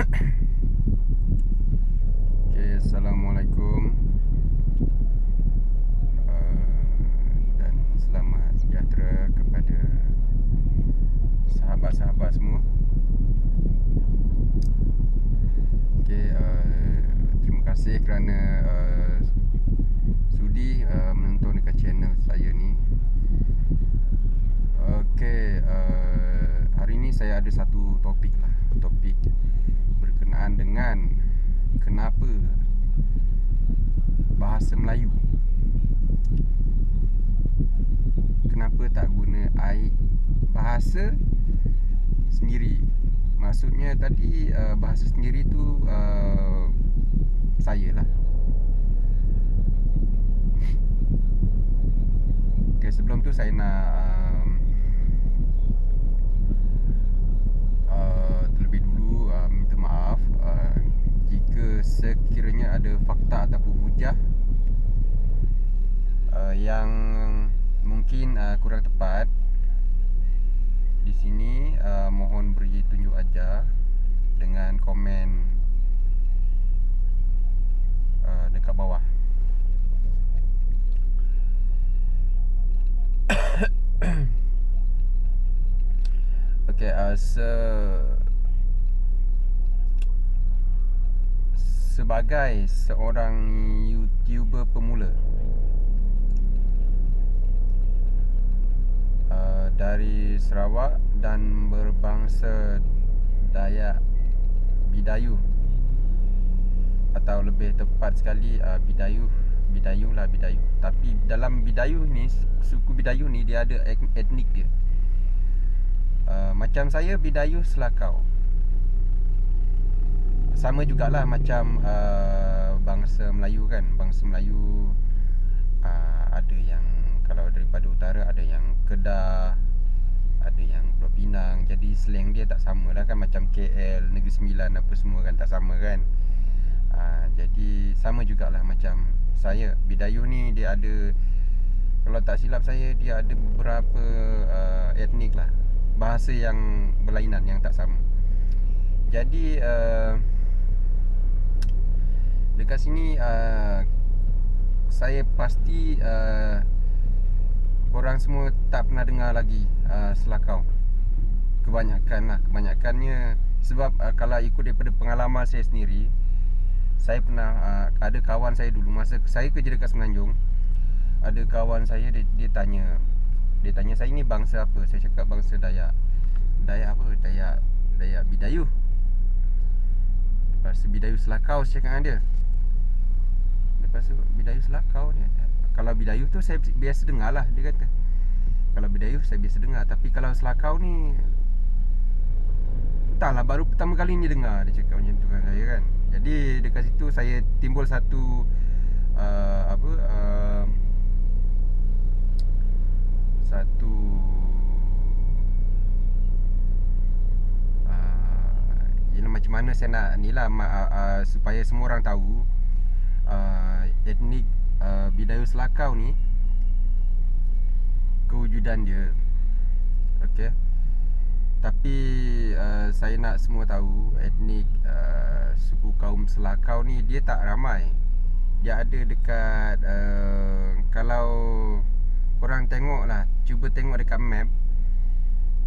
Okay, Assalamualaikum dan selamat sejahtera kepada sahabat-sahabat semua. Okay, terima kasih kerana sudi menonton dekat channel saya ni. Okay, hari ni saya ada satu topik lah. Topik berkenaan dengan kenapa bahasa Melayu, kenapa tak guna bahasa sendiri. Maksudnya tadi bahasa sendiri tu saya lah. Okay, sebelum tu saya nak terlebih dulu minta maaf jika sekiranya ada fakta ataupun hujah yang mungkin kurang tepat di sini. Mohon beri tunjuk ajar dengan komen dekat bawah. Okay, sebagai seorang YouTuber pemula dari Sarawak dan berbangsa Dayak Bidayuh, atau lebih tepat sekali Bidayuh. Tapi dalam Bidayuh ni, suku Bidayuh ni dia ada etnik dia. Macam saya Bidayuh Selakau, sama jugalah macam bangsa Melayu kan. Bangsa Melayu ada yang kalau daripada utara, ada yang Kedah, ada yang Pulau Pinang. Jadi slang dia tak sama lah kan. Macam KL, Negeri Sembilan apa semua kan, tak sama kan. Jadi sama jugalah macam saya Bidayuh ni, dia ada, kalau tak silap saya, dia ada beberapa etnik lah, bahasa yang berlainan, yang tak sama. Jadi dekat sini saya pasti korang semua tak pernah dengar lagi Selakau. Kebanyakannya. Sebab kalau ikut daripada pengalaman saya sendiri, saya pernah ada kawan saya dulu, masa saya kerja dekat Semenanjung, ada kawan saya, dia tanya saya, ni bangsa apa? Saya cakap bangsa Dayak. Dayak apa? Dayak Bidayuh. Lepas tu Bidayuh Selakau, saya cakap dengan dia. Lepas tu Bidayuh Selakau ni, kalau Bidayuh tu saya biasa dengar lah, dia kata. Kalau Bidayuh saya biasa dengar, tapi kalau Selakau ni entahlah, baru pertama kali ni dengar, dia cakap macam tu kan saya kan. Jadi dekat situ saya timbul satu satu ialah macam mana saya nak ni lah, supaya semua orang tahu etnik Bidayuh Selakau ni, kewujudan dia. Okay. Tapi saya nak semua tahu etnik suku kaum Selakau ni dia tak ramai. Dia ada dekat kalau korang tengok lah, cuba tengok dekat map,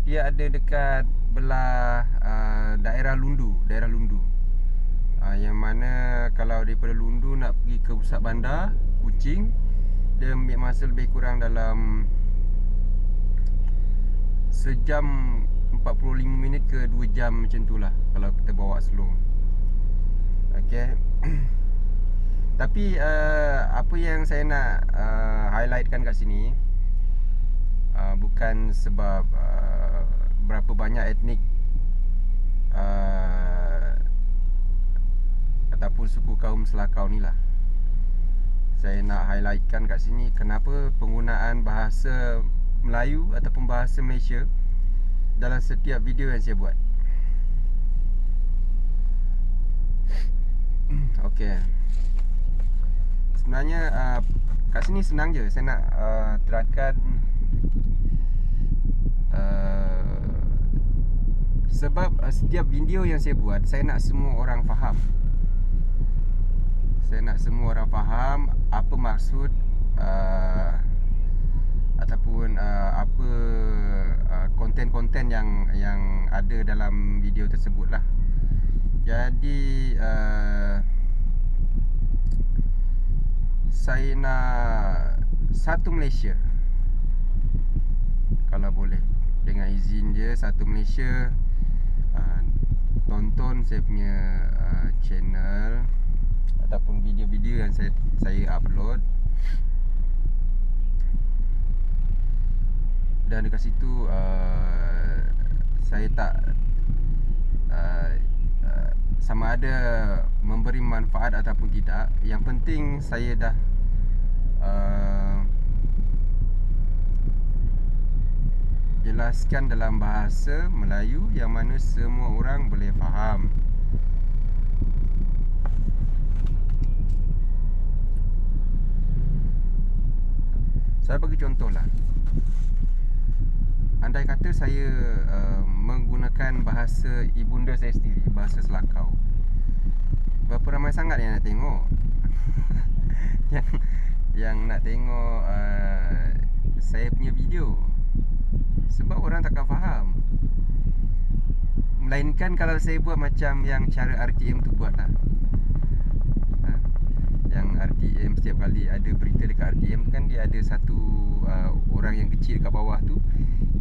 dia ada dekat belah daerah Lundu. Yang mana kalau daripada Lundu nak pergi ke pusat bandar Kuching, dia ambil masa lebih kurang dalam sejam 45 minit ke 2 jam macam tu lah, kalau kita bawa slow. Okay. Tapi apa yang saya nak highlightkan kat sini, bukan sebab berapa banyak etnik ataupun suku kaum Selakau ni lah. Saya nak highlightkan kat sini kenapa penggunaan bahasa Melayu ataupun bahasa Malaysia dalam setiap video yang saya buat. Okay. Sebenarnya kat sini senang je. Saya nak terangkan Sebab setiap video yang saya buat, saya nak semua orang faham. Saya nak semua orang faham apa maksud ataupun apa konten-konten yang ada dalam video tersebut lah. Jadi saya nak satu Malaysia, kalau boleh, dengan izin dia, satu Malaysia tonton saya punya channel ataupun video-video yang saya upload. Dan dekat situ saya tak sama ada memberi manfaat ataupun tidak. Yang penting saya dah jelaskan dalam bahasa Melayu yang mana semua orang boleh faham. Saya bagi contoh lah. Andai kata saya menggunakan bahasa ibunda saya sendiri, bahasa Selakau, berapa ramai sangat yang nak tengok yang nak tengok saya punya video. Sebab orang takkan faham. Melainkan kalau saya buat macam yang cara RTM tu buat lah. Yang RTM setiap kali ada berita dekat RTM kan, dia ada satu orang yang kecil dekat bawah tu,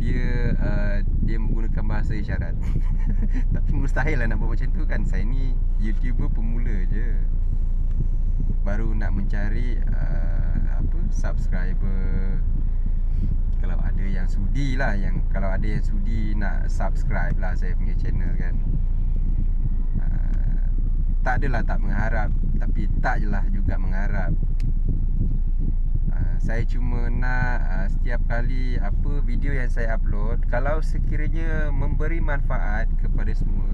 dia menggunakan bahasa isyarat. Tapi mustahil lah nak buat macam tu kan. Saya ni YouTuber pemula je, baru nak mencari subscriber. Kalau ada yang sudi lah, kalau ada yang sudi nak subscribe lah saya punya channel kan. Tak adalah tak mengharap, tapi tak je lah juga mengharap. Saya cuma nak setiap kali apa video yang saya upload, kalau sekiranya memberi manfaat kepada semua,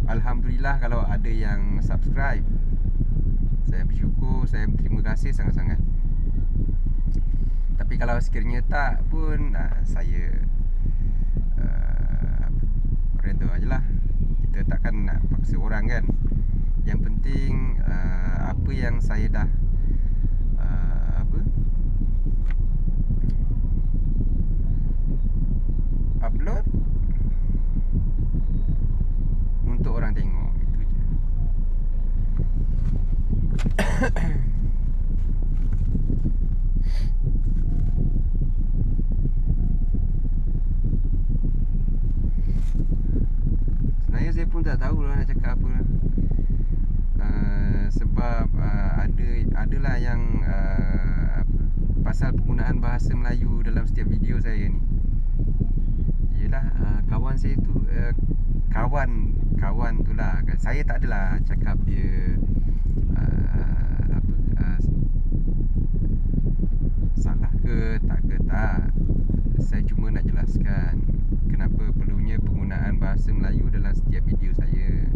alhamdulillah. Kalau ada yang subscribe, saya bersyukur, saya berterima kasih sangat-sangat. Tapi kalau sekiranya tak pun, saya redha je lah. Kita takkan nak paksa orang kan. Yang penting apa yang saya dah upload untuk orang tengok, itu je. Sebenarnya saya pun tak tahu lah nak cakap apa lah. Sebab adalah yang pasal penggunaan bahasa Melayu dalam setiap video saya ni. Yelah, kawan saya tu kawan tu lah. Saya tak adalah cakap dia salah ke tak. Saya cuma nak jelaskan kenapa perlunya penggunaan bahasa Melayu dalam setiap video saya.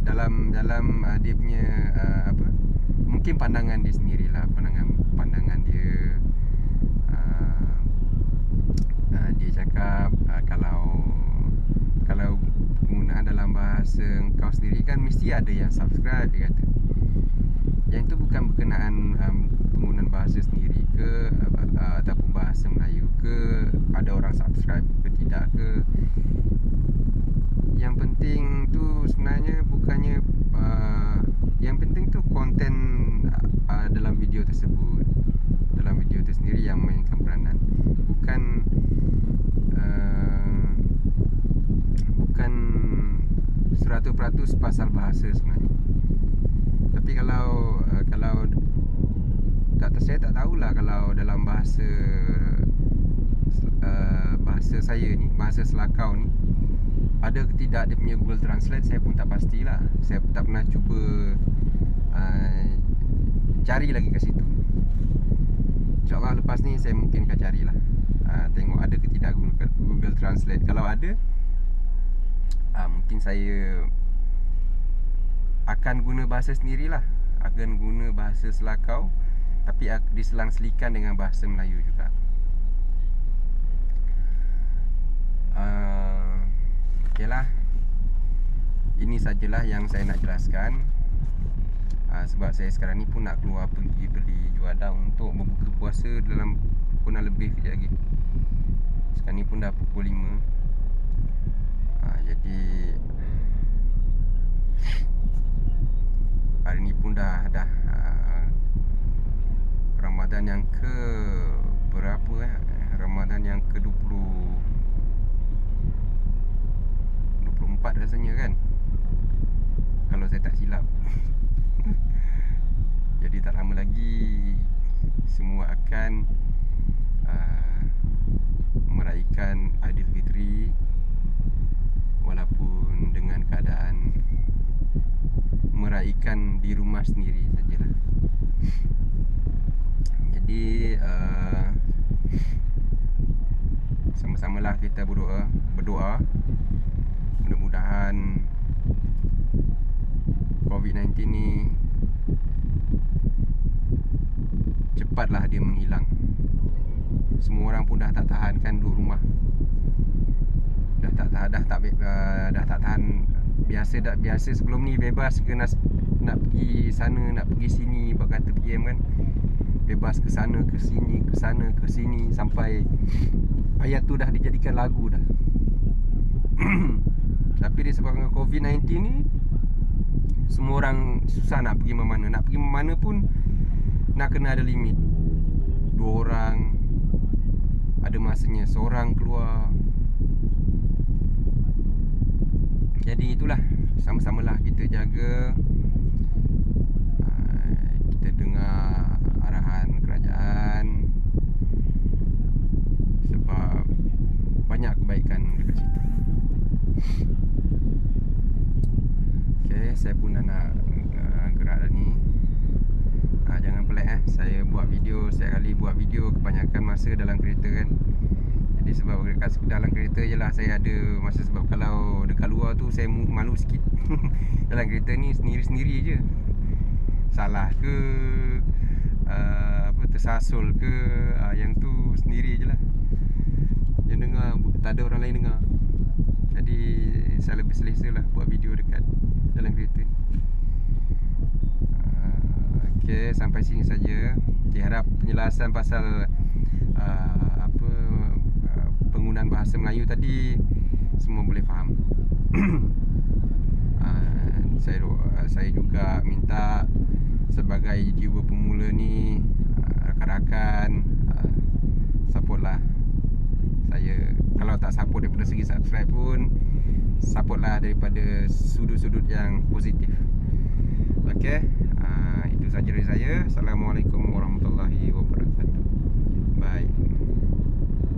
Dalam dia punya mungkin pandangan dia sendirilah, pandangan dia. Dia cakap kalau penggunaan dalam bahasa kau sendiri kan mesti ada yang subscribe, dia kata. Yang itu bukan berkenaan penggunaan bahasa sendiri ke ataupun bahasa Melayu ke, ada orang subscribe ke tidak ke. Yang penting tu sebenarnya bukannya yang penting tu konten dalam video tersebut, dalam video itu sendiri yang mainkan peranan, bukan 100% pasal bahasa sebenarnya. Tapi kalau saya tak tahulah kalau dalam bahasa saya ni, bahasa Selakau ni, ada ke tidak dia punya Google Translate, saya pun tak pastilah. Saya tak pernah cuba cari lagi kat situ. InsyaAllah lepas ni saya mungkin akan carilah, tengok ada ke tidak Google Translate. Kalau ada, mungkin saya akan guna bahasa sendirilah, akan guna bahasa Selakau, tapi diselang-selikan dengan bahasa Melayu juga. Okey lah. Ini sajalah yang saya nak jelaskan. Sebab saya sekarang ni pun nak keluar pergi beli juadah untuk berbuka puasa dalam kurang lebih kejap lagi. Sekarang ni pun dah pukul 5. Jadi hari ni pun dah Ramadan yang ke berapa Ramadan yang ke 24 rasanya kan, kalau saya tak silap. Jadi tak lama lagi semua akan meraihkan Aidilfitri, walaupun dengan keadaan meraihkan di rumah sendiri sajalah. Jadi sama-samalah kita berdoa mudah-mudahan COVID-19 ni cepatlah dia menghilang. Semua orang pun dah tak tahan kan duduk rumah. Dah tak tahan. Biasa sebelum ni bebas ke nak pergi sana, nak pergi sini, bab kata PM kan. Bebas ke sana, ke sini, ke sana, ke sini, sampai ayat tu dah dijadikan lagu dah. Tapi disebabkan COVID-19 ni, semua orang susah nak pergi mana-mana. Nak pergi mana pun nak kena ada limit. 2 orang, ada masanya seorang keluar. Jadi itulah, sama-samalah kita jaga. Kita dengar arahan kerajaan, sebab banyak kebaikan dekat situ. Okay, saya pun nak gerak dah ni. Jangan pelik saya buat video, setiap kali buat video kebanyakan masa dalam kereta kan. Jadi sebab dekat dalam kereta je lah saya ada masa, sebab kalau dekat luar tu saya malu sikit. Dalam kereta ni sendiri-sendiri je. Salah ke tersasul ke, yang tu sendiri je lah. Yang dengar, tak ada orang lain dengar. Jadi saya lebih selesa lah buat video dekat dalam kereta ni. Okay, sampai sini saja. Okay, harap penjelasan pasal penggunaan bahasa Melayu tadi semua boleh faham. Saya juga minta sebagai YouTuber pemula ni, rakan-rakan supportlah saya. Kalau tak support daripada segi subscribe pun, supportlah daripada sudut-sudut yang positif. Okey, itu saja dari saya. Assalamualaikum warahmatullahi wabarakatuh. Bye.